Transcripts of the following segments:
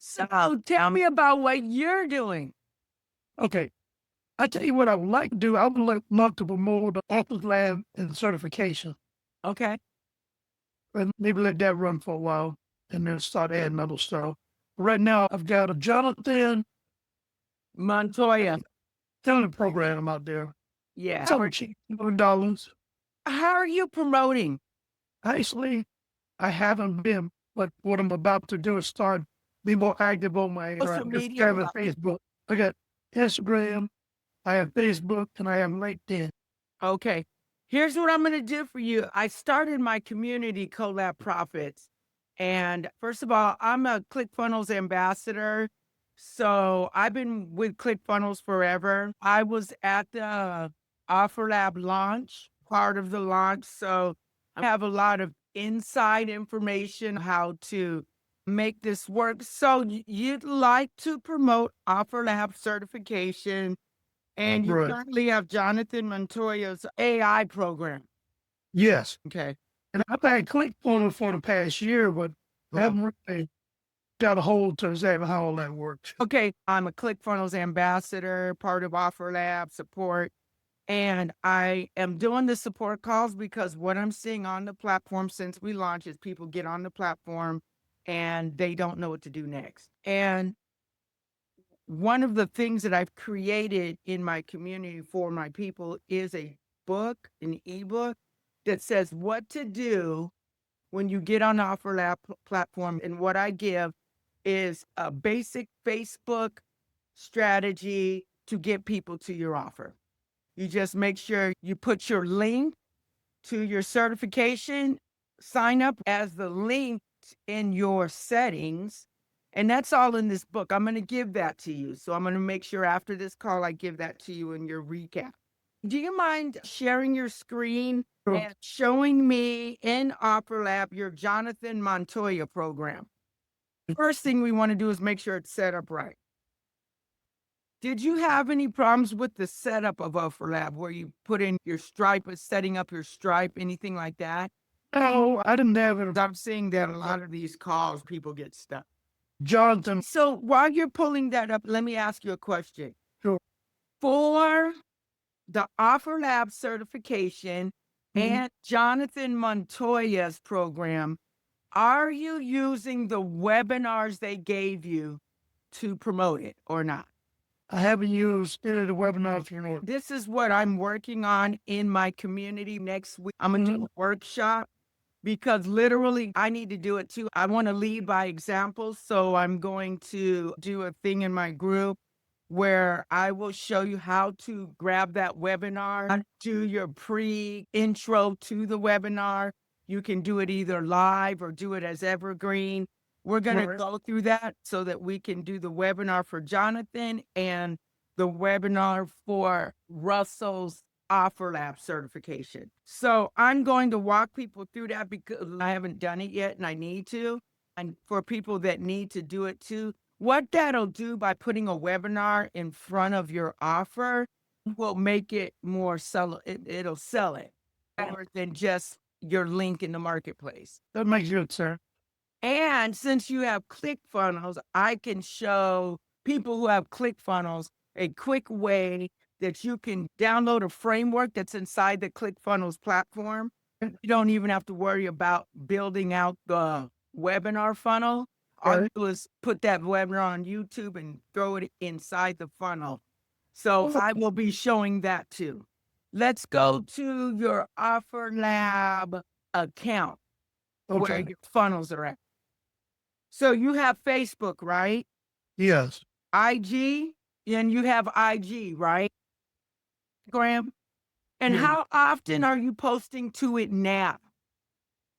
So tell me about what you're doing. Okay. I tell you what I would like to do. I would love to promote the Office Lab and certification Okay. and maybe let that run for a while and then start adding other stuff. Right now, I've got a Jonathan Montoya. talent program out there. Yeah. So cheap, $100. How are you promoting? Actually, I haven't been, but what I'm about to do is start be more active on my Social media? Instagram and Facebook. I got Instagram, I have Facebook, and I have LinkedIn. Okay. Here's what I'm going to do for you. I started my community collab profits. And first of all, I'm a ClickFunnels ambassador. So I've been with ClickFunnels forever. I was at the OfferLab launch, part of the launch. So I have a lot of inside information how to make this work. So you'd like to promote OfferLab certification, and you Right. currently have Jonathan Montoya's AI program. Yes. Okay. And I've had ClickFunnels for the past year, but I haven't really got a hold to exactly how all that works. Okay. I'm a ClickFunnels ambassador, part of OfferLab support. And I am doing the support calls because what I'm seeing on the platform since we launched is people get on the platform and they don't know what to do next. And one of the things that I've created in my community for my people is a book, an ebook that says what to do when you get on the OfferLab platform. And what I give is a basic Facebook strategy to get people to your offer. You just make sure you put your link to your certification, sign up as the link in your settings. And that's all in this book. I'm going to give that to you. So I'm going to make sure after this call, I give that to you in your recap. Do you mind sharing your screen So, and showing me in OfferLab your Jonathan Montoya program? First thing we want to do is make sure it's set up right. Did you have any problems with the setup of OfferLab where you put in your Stripe, setting up your Stripe, anything like that? no, I didn't have it. I'm seeing that a lot of these calls, people get stuck. Jonathan, So while you're pulling that up, let me ask you a question. sure. For the OfferLab certification Mhm. and Jonathan Montoya's program, are you using the webinars they gave you to promote it or not? I haven't used any of the webinars, This is what I'm working on in my community next week. I'm gonna do Mhm. a workshop because literally I need to do it too. I want to lead by example. So I'm going to do a thing in my group where I will show you how to grab that webinar, do your pre intro to the webinar. You can do it either live or do it as evergreen. We're going to Right. go through that so that we can do the webinar for Jonathan and the webinar for Russell's OfferLab certification. So I'm going to walk people through that because I haven't done it yet and I need to. And for people that need to do it too, what that'll do by putting a webinar in front of your offer will make it more it'll sell it more than just your link in the marketplace. That makes good sense. And since you have ClickFunnels, I can show people who have ClickFunnels a quick way that you can download a framework that's inside the ClickFunnels platform. You don't even have to worry about building out the webinar funnel. All you Right. do is put that webinar on YouTube and throw it inside the funnel. So Oh, I will be showing that too. Let's go to your OfferLab account where okay. your funnels are at. So you have Facebook, right? Yes. IG, and you have IG, right? Graham. And Yeah. how often are you posting to it now?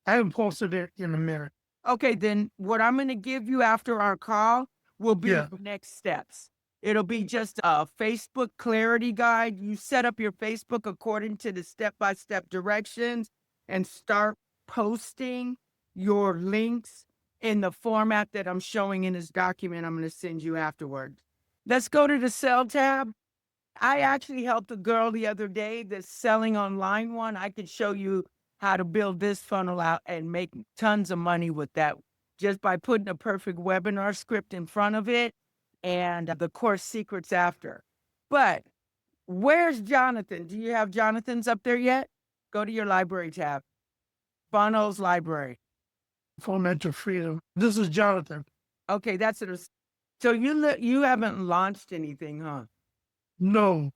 I haven't posted it in a minute. Okay, then what I'm going to give you after our call will be Yeah. the next steps. It'll be just a Facebook clarity guide. You set up your Facebook according to the step-by-step directions and start posting your links in the format that I'm showing in this document I'm going to send you afterwards. Let's go to the sell tab. I actually helped a girl the other day that's selling online one. I could show you how to build this funnel out and make tons of money with that just by putting a perfect webinar script in front of it and the course secrets after. But where's Jonathan? Do you have Jonathan's up there yet? Go to your library tab, Funnels Library. Financial freedom. This is Jonathan. Okay, that's it. So you haven't launched anything, huh? No.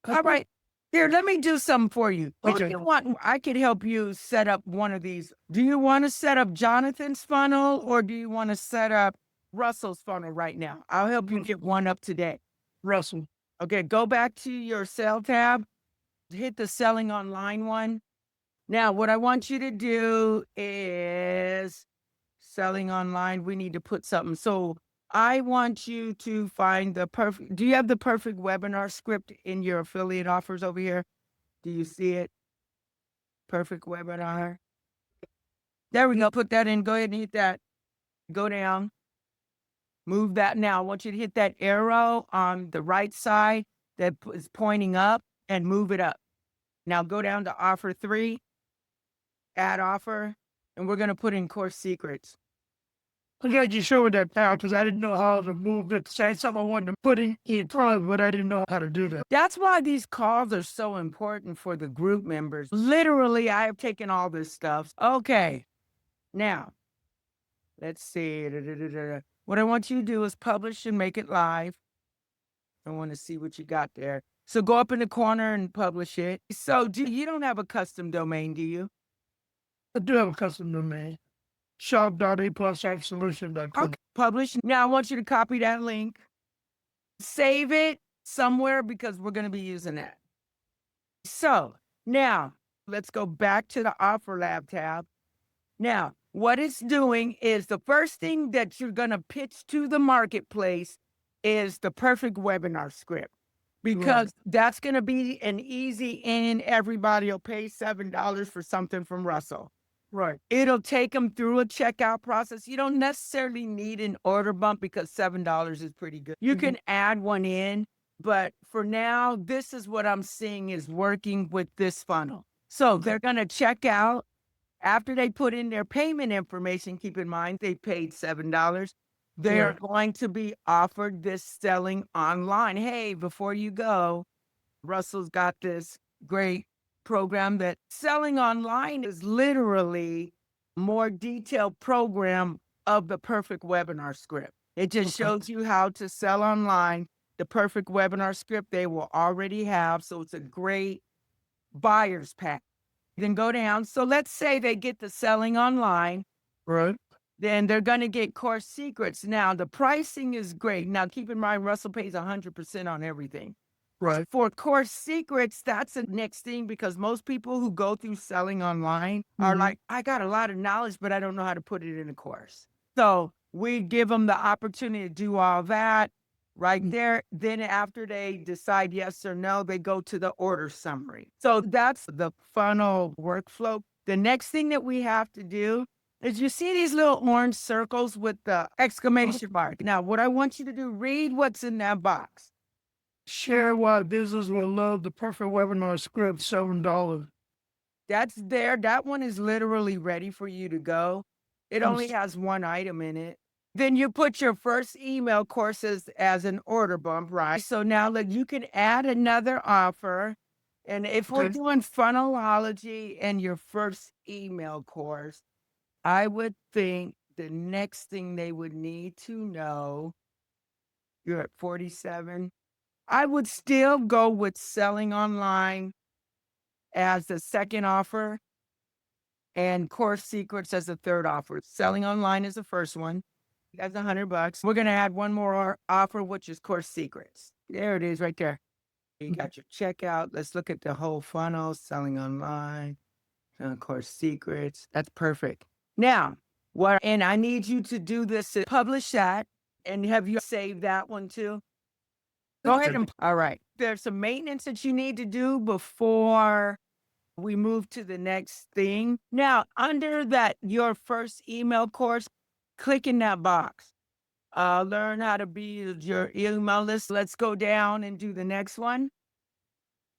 All right. Here, let me do something for you. If Okay. you want, I could help you set up one of these. Do you want to set up Jonathan's funnel or do you want to set up Russell's funnel right now? I'll help you get one up today. Russell. Okay, go back to your sell tab, hit the selling online one. Now, what I want you to do is selling online. We need to put something. So I want you to find the perfect. Do you have the perfect webinar script in your affiliate offers over here? Do you see it? Perfect webinar. There we go. Put that in. Go ahead and hit that. Go down. Move that. Now I want you to hit that arrow on the right side that is pointing up and move it up. Now go down to offer 3, add offer, and we're going to put in course secrets. I'm glad you showed that now because I didn't know how to move it. So it's something I wanted to put in front, but I didn't know how to do that. That's why these calls are so important for the group members. Literally, I have taken all this stuff. Okay. Now, let's see. What I want you to do is publish and make it live. I want to see what you got there. So go up in the corner and publish it. So you don't have a custom domain, do you? I do have a custom domain. shop.aplusopsolution.com. Okay. Publish. Now I want you to copy that link, save it somewhere because we're going to be using that. So now let's go back to the Offer Lab tab. Now, what it's doing is the first thing that you're going to pitch to the marketplace is the perfect webinar script because that's going to be an easy in. Everybody will pay $7 for something from Russell. Right. It'll take them through a checkout process. You don't necessarily need an order bump because $7 is pretty good. You can add one in, but for now, this is what I'm seeing is working with this funnel. So they're going to check out. After they put in their payment information, keep in mind they paid $7. They're going to be offered this selling online. Hey, before you go, Russell's got this great program that selling online is literally more detailed program of the perfect webinar script. It just shows you how to sell online. The perfect webinar script they will already have. So it's a great buyer's pack. Then go down. So let's say they get the selling online. Right. Then they're going to get course secrets. Now the pricing is great. Now keep in mind, Russell pays 100% on everything. Right. For course secrets, that's the next thing because most people who go through selling online are like, I got a lot of knowledge, but I don't know how to put it in a course. So we give them the opportunity to do all that right there. Then after they decide yes or no, they go to the order summary. So that's the funnel workflow. The next thing that we have to do is you see these little orange circles with the exclamation mark. Now, what I want you to do, read what's in that box. Share why business will love the perfect webinar script, $7. That's there. That one is literally ready for you to go. It only has one item in it. Then you put your first email courses as an order bump, right? So now look, you can add another offer. And if we're doing funnelology and your first email course, I would think the next thing they would need to know, you're at 47. I would still go with selling online as the second offer and course secrets as the third offer. Selling online is the first one. That's $100. We're going to add one more offer, which is course secrets. There it is right there. You got your checkout. Let's look at the whole funnel, selling online, course secrets. That's perfect. Now, and I need you to do this, to publish that. And have you saved that one too? Go ahead and, all right. There's some maintenance that you need to do before we move to the next thing. Now, under that, your first email course, click in that box. Learn how to build your email list. Let's go down and do the next one.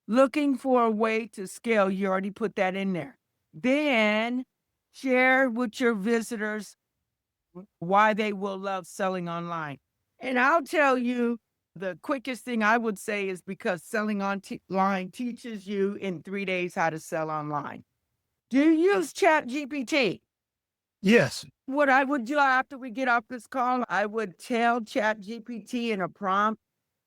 Looking for a way to scale. You already put that in there. Then share with your visitors why they will love selling online. And I'll tell you, the quickest thing I would say is because selling online teaches you in 3 days how to sell online. Do you use Chat GPT? Yes. What I would do after we get off this call, I would tell Chat GPT in a prompt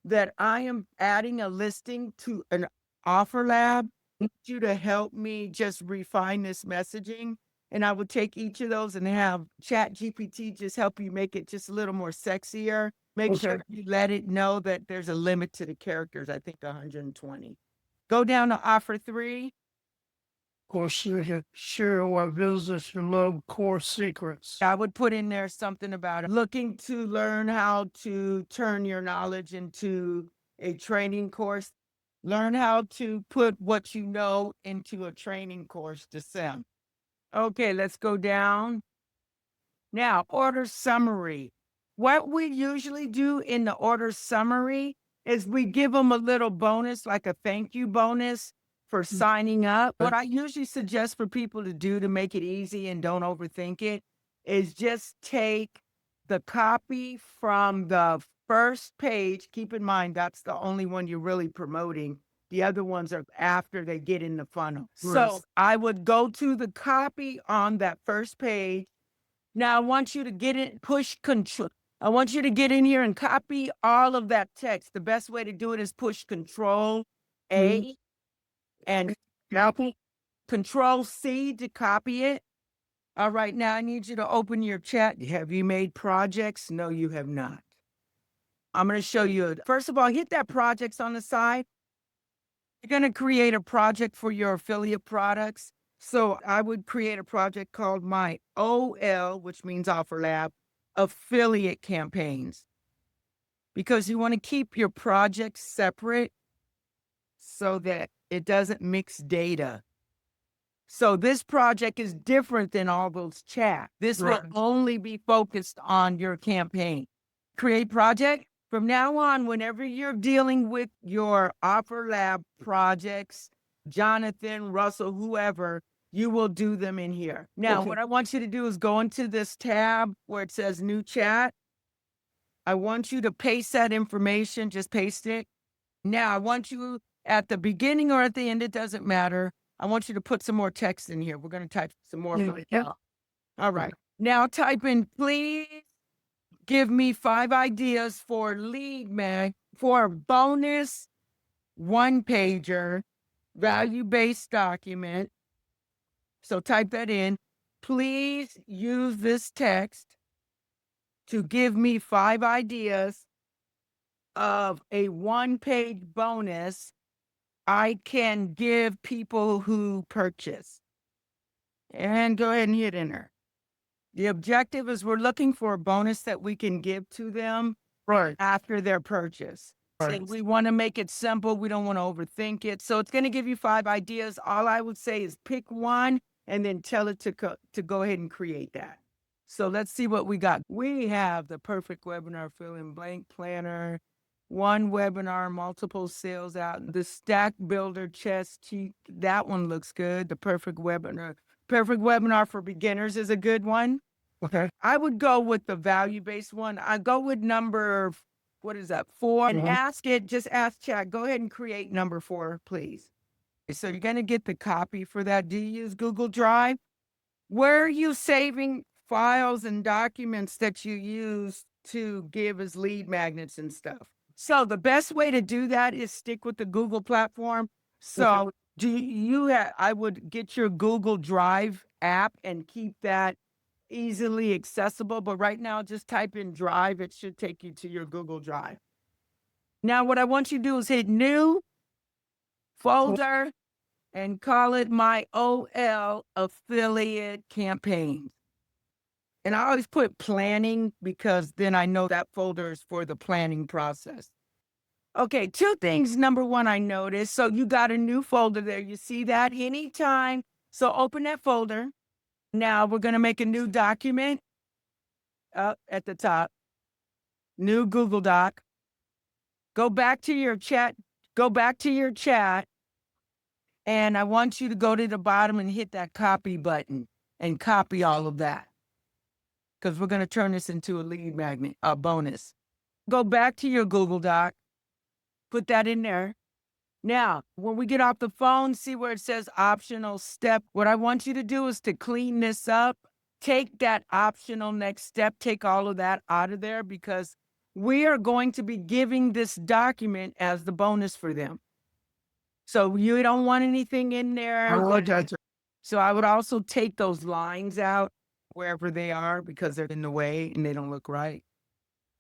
that I am adding a listing to an offer lab. I need you to help me just refine this messaging. And I would take each of those and have Chat GPT just help you make it just a little more sexier. Make Okay. sure you let it know that there's a limit to the characters, I think 120. Go down to offer 3. Course, share what visitors you love course secrets. I would put in there something about looking to learn how to turn your knowledge into a training course. Learn how to put what you know into a training course to sell. Okay, let's go down. Now, order summary. What we usually do in the order summary is we give them a little bonus, like a thank you bonus for signing up. What I usually suggest for people to do to make it easy and don't overthink it is just take the copy from the first page. Keep in mind, that's the only one you're really promoting. The other ones are after they get in the funnel. Right. So I would go to the copy on that first page. Now I want you to get it, push control. I want you to get in here and copy all of that text. The best way to do it is push Control A and Apple. Control C to copy it. All right, now I need you to open your chat. Have you made projects? No, you have not. I'm going to show you. First of all, hit that projects on the side. You're going to create a project for your affiliate products. So I would create a project called my OL, which means Offer Lab, affiliate campaigns. Because you want to keep your projects separate so that it doesn't mix data. So this project is different than all those chats. This will only be focused on your campaign. Create project. From now on, whenever you're dealing with your Offer Lab projects, Jonathan, Russell, whoever, you will do them in here. Now, what I want you to do is go into this tab where it says new chat. I want you to paste that information, just paste it. Now, I want you at the beginning or at the end, it doesn't matter. I want you to put some more text in here. We're going to type some more. Yeah. All right. Now type in, please give me 5 ideas for lead mag for a bonus 1-pager value-based document. So type that in. Please use this text to give me 5 ideas of a 1-page bonus I can give people who purchase. And go ahead and hit enter. The objective is we're looking for a bonus that we can give to them Right. after their purchase. Right. And we want to make it simple. We don't want to overthink it. So it's going to give you 5 ideas. All I would say is pick one and then tell it to go ahead and create that. So let's see what we got. We have the perfect webinar fill in blank planner, 1 webinar, multiple sales out, the stack builder chest sheet. That one looks good. The perfect webinar for beginners is a good one. Okay. I would go with the value-based one. I go with number, what is that, 4? And just ask chat, go ahead and create number 4, please. So you're going to get the copy for that. Do you use Google Drive? Where are you saving files and documents that you use to give as lead magnets and stuff? So the best way to do that is stick with the Google platform. So I would get your Google Drive app and keep that easily accessible. But right now, just type in Drive. It should take you to your Google Drive. Now, what I want you to do is hit New Folder and call it my OL affiliate campaigns. And I always put planning because then I know that folder is for the planning process. Okay, 2 things. Number 1, I noticed. So you got a new folder there. You see that anytime. So open that folder. Now we're going to make a new document up at the top. New Google Doc. Go back to your chat. And I want you to go to the bottom and hit that copy button and copy all of that. because we're going to turn this into a lead magnet, a bonus. Go back to your Google Doc, put that in there. Now, when we get off the phone, see where it says optional step. What I want you to do is to clean this up. Take that optional next step, take all of that out of there because we are going to be giving this document as the bonus for them. So you don't want anything in there. I like that. So I would also take those lines out wherever they are because they're in the way and they don't look right.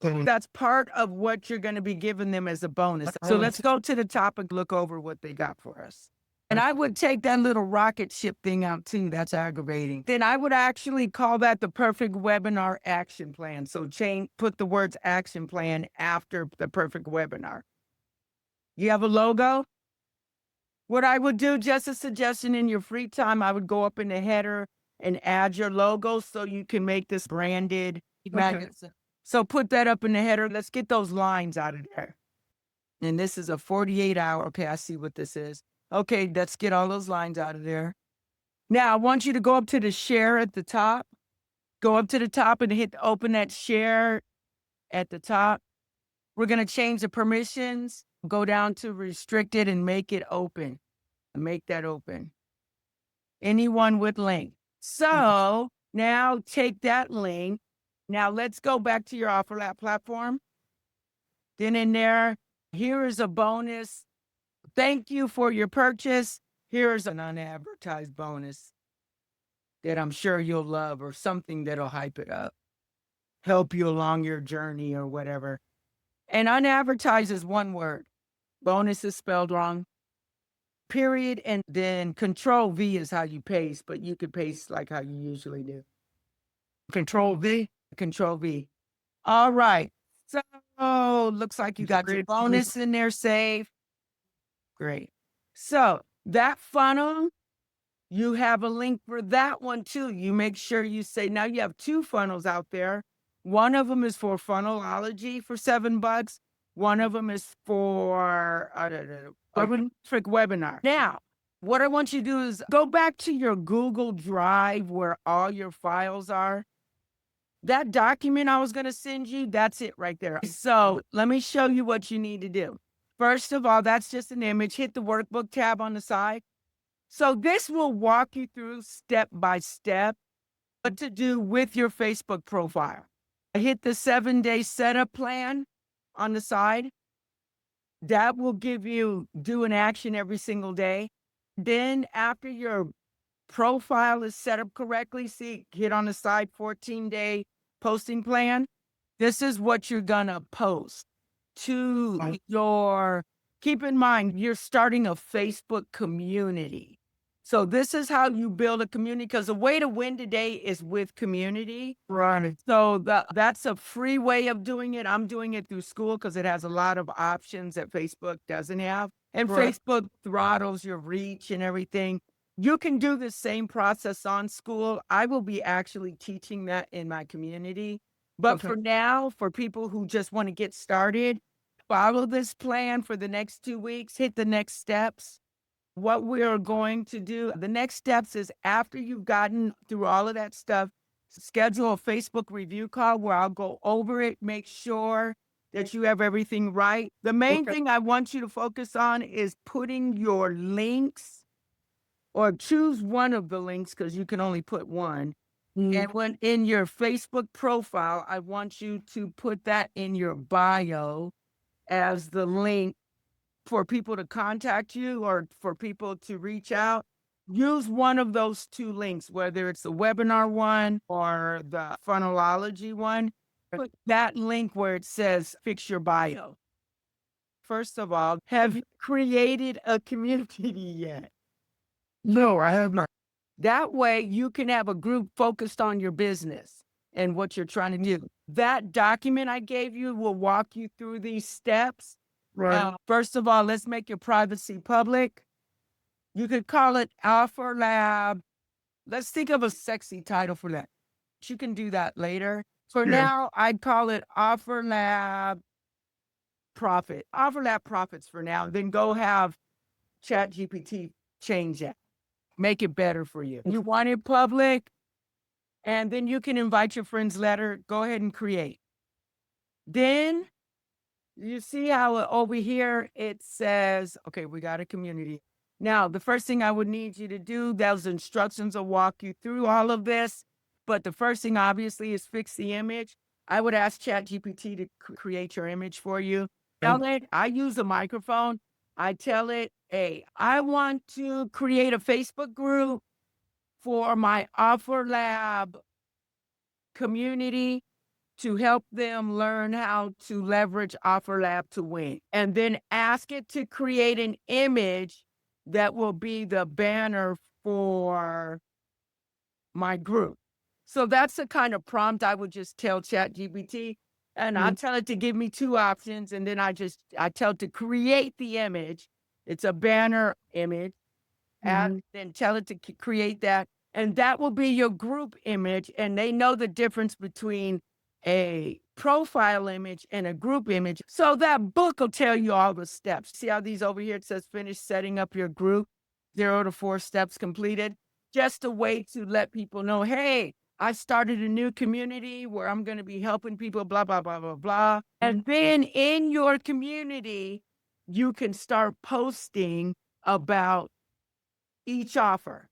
That's part of what you're going to be giving them as a bonus. So let's go to the top and look over what they got for us. And I would take that little rocket ship thing out too. That's aggravating. Then I would actually call that the perfect webinar action plan. So put the words action plan after the perfect webinar. You have a logo? What I would do, just a suggestion in your free time, I would go up in the header and add your logo so you can make this branded magnet. So put that up in the header. Let's get those lines out of there. And this is a 48-hour. Okay, I see what this is. Okay, let's get all those lines out of there. Now, I want you to go up to the share at the top. Go up to the top and open that share at the top. We're going to change the permissions. Go down to restricted and make it open. Make that open. Anyone with link. So now take that link. Now let's go back to your OfferLab platform. Then in there, here is a bonus. Thank you for your purchase. Here's an unadvertised bonus that I'm sure you'll love or something that'll hype it up, help you along your journey or whatever. And unadvertised is one word. Bonus is spelled wrong. Period. And then Control V is how you paste, but you could paste like how you usually do. Control V. Control V. All right. So looks like you got your bonus in there saved. Great. So that funnel, you have a link for that one too. You make sure you say, now you have 2 funnels out there. One of them is for Funnelology for $7. One of them is for trick webinar. Now, what I want you to do is go back to your Google Drive where all your files are. That document I was going to send you, that's it right there. So let me show you what you need to do. First of all, that's just an image. Hit the workbook tab on the side. So this will walk you through step by step what to do with your Facebook profile. Hit the 7-day setup plan on the side. That will give you do an action every single day. Then after your profile is set up correctly, hit on the side 14-day posting plan. This is what you're gonna post to keep in mind, you're starting a Facebook community. So this is how you build a community because the way to win today is with community. Right. So that's a free way of doing it. I'm doing it through school because it has a lot of options that Facebook doesn't have. And Right. Facebook throttles your reach and everything. You can do the same process on school. I will be actually teaching that in my community. But Okay. for now, for people who just want to get started, follow this plan for the next 2 weeks, hit the next steps. What we are going to do, the next steps is after you've gotten through all of that stuff, schedule a Facebook review call where I'll go over it, make sure that you have everything right. The main thing I want you to focus on is putting your links or choose one of the links because you can only put one. And when in your Facebook profile, I want you to put that in your bio as the link for people to contact you or for people to reach out. Use one of those 2 links, whether it's the webinar one or the Funnelology one. Put that link where it says fix your bio. First of all, have you created a community yet? No, I have not. That way you can have a group focused on your business and what you're trying to do. That document I gave you will walk you through these steps. Right. First of all, let's make your privacy public. You could call it OfferLab. Let's think of a sexy title for that. You can do that later. For now, I'd call it OfferLab Profit. OfferLab Profits for now. Then go have ChatGPT change that. Make it better for you. You want it public? And then you can invite your friends later. Go ahead and create. Then you see how over here it says, okay, we got a community. Now, the first thing I would need you to do, those instructions will walk you through all of this. But the first thing, obviously, is fix the image. I would ask ChatGPT to create your image for you. Okay. Tell it, I use a microphone. I tell it, hey, I want to create a Facebook group for my Offer Lab community to help them learn how to leverage OfferLab to win. And then ask it to create an image that will be the banner for my group. So that's the kind of prompt I would just tell ChatGPT. And I Mhm. tell it to give me two options. And then I tell it to create the image. It's a banner image. And Mhm. then tell it to create that. And that will be your group image. And they know the difference between a profile image and a group image. So that book will tell you all the steps. See how these over here, it says finish setting up your group, 0 to 4 steps completed. Just a way to let people know, hey, I started a new community where I'm going to be helping people, blah, blah, blah, blah, blah. And then in your community, you can start posting about each offer.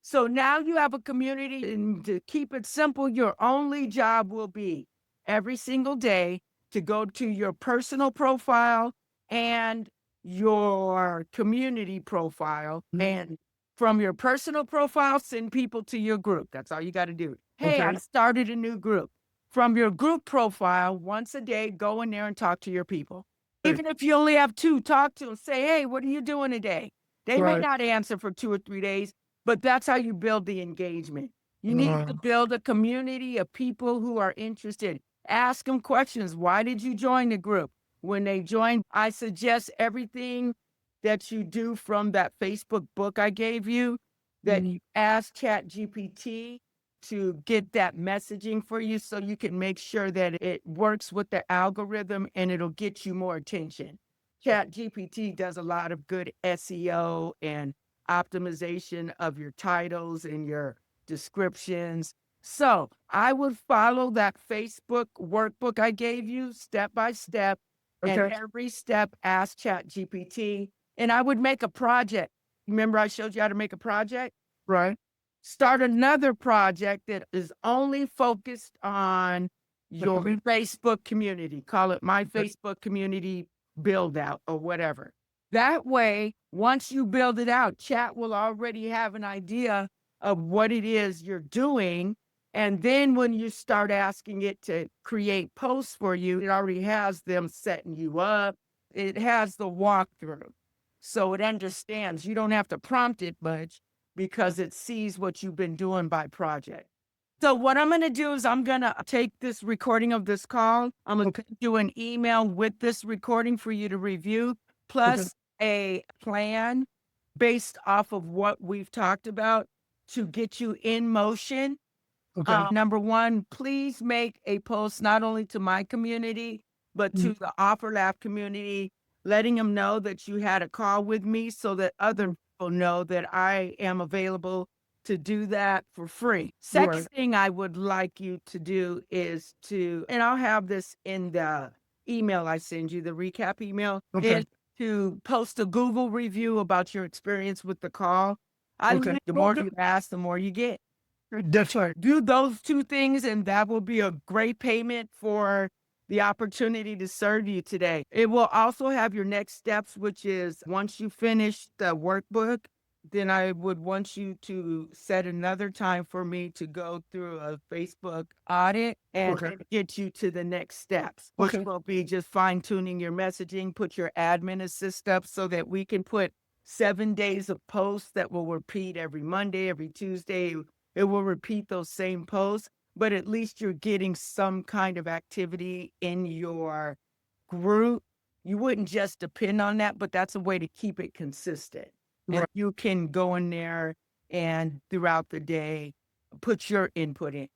So now you have a community, and to keep it simple, your only job will be every single day to go to your personal profile and your community profile. Mhm. And from your personal profile, send people to your group. That's all you got to do. Hey, I Okay. started a new group. From your group profile, once a day, go in there and talk to your people. Hey. Even if you only have two, talk to them. Say, hey, what are you doing today? They may Right. not answer for 2 or 3 days, but that's how you build the engagement. You need to Uh, build a community of people who are interested. Ask them questions. Why did you join the group? When they join, I suggest everything that you do from that Facebook book I gave you, that mhm. you ask ChatGPT to get that messaging for you so you can make sure that it works with the algorithm and it'll get you more attention. ChatGPT does a lot of good SEO and optimization of your titles and your descriptions. So I would follow that Facebook workbook I gave you step by step, and Okay. every step ask ChatGPT. And I would make a project. Remember, I showed you how to make a project? Right. Start another project that is only focused on The your community. Facebook community. Call it My Okay. Facebook Community Build Out or whatever. That way, once you build it out, chat will already have an idea of what it is you're doing. And then when you start asking it to create posts for you, it already has them setting you up. It has the walkthrough. So it understands. You don't have to prompt it much because it sees what you've been doing by project. So what I'm going to do is I'm going to take this recording of this call. I'm going Okay. to do an email with this recording for you to review, Okay. plus a plan based off of what we've talked about to get you in motion. Okay. Number one, please make a post not only to my community, but Mhm. to the Offer Lab community, letting them know that you had a call with me so that other people know that I am available to do that for free. Right. Second thing I would like you to do is to, and I'll have this in the email I send you, the recap email, Okay. is to post a Google review about your experience with the call. Okay. The Well, more you ask, the more you get. that's right. Do those 2 things, and that will be a great payment for the opportunity to serve you today. It will also have your next steps, which is once you finish the workbook, then I would want you to set another time for me to go through a Facebook audit and Okay. get you to the next steps, which Okay. will be just fine tuning your messaging, put your admin assist up so that we can put 7 days of posts that will repeat every Monday, every Tuesday. It will repeat those same posts, but at least you're getting some kind of activity in your group. You wouldn't just depend on that, but that's a way to keep it consistent. And Right. you can go in there and throughout the day put your input in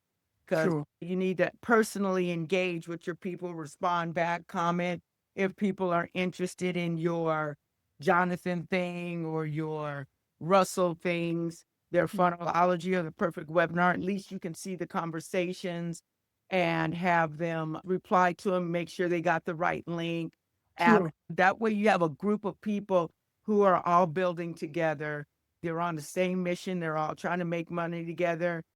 because Sure. you need to personally engage with your people, respond back, comment if people are interested in your Jonathan thing or your Russell things. their funnelology or the perfect webinar. At least you can see the conversations and have them reply to them, make sure they got the right link. Sure. That way you have a group of people who are all building together. They're on the same mission. They're all trying to make money together.